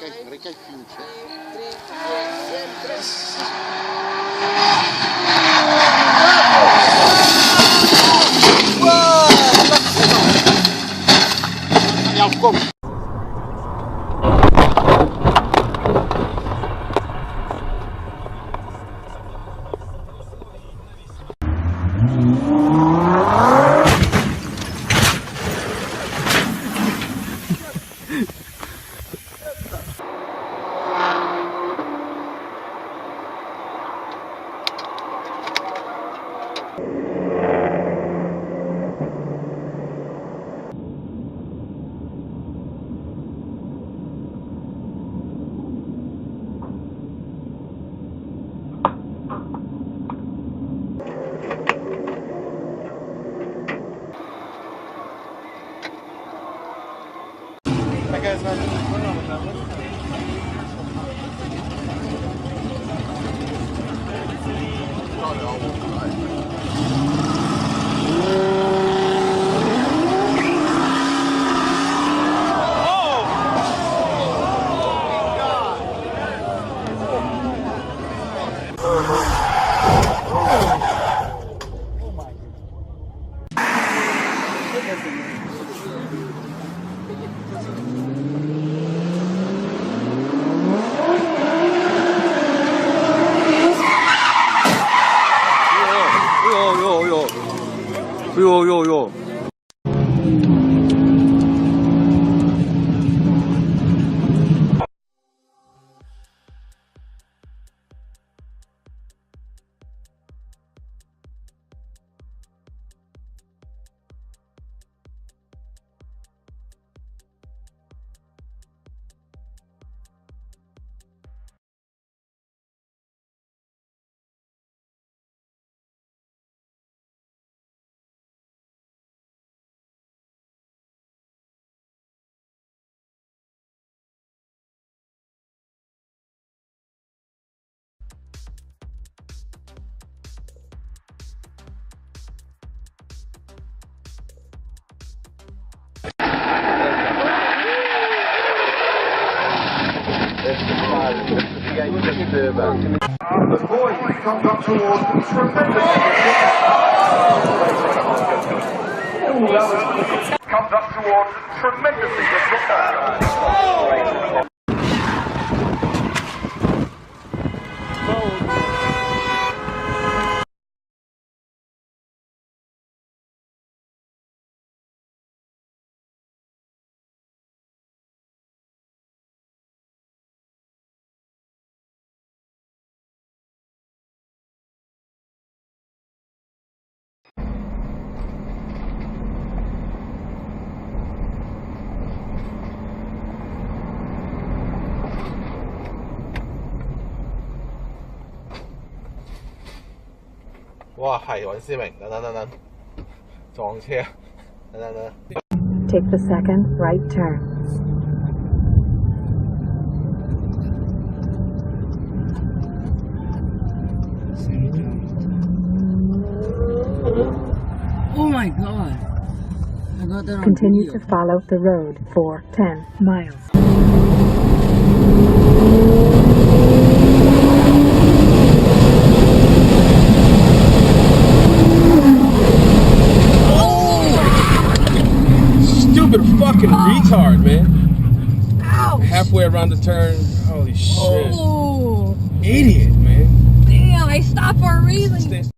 Future. Yo. The boy comes up towards tremendously. Comes up towards tremendously. Wow, 係尹思明，等，撞車，等。Take the second right turn. Oh my god. I got that on Continue video. to follow the road for 10 miles. Stupid fucking retard, man. Ouch. Halfway around the turn. Holy shit. Oh. Idiot, man. Damn, I stopped for a reason.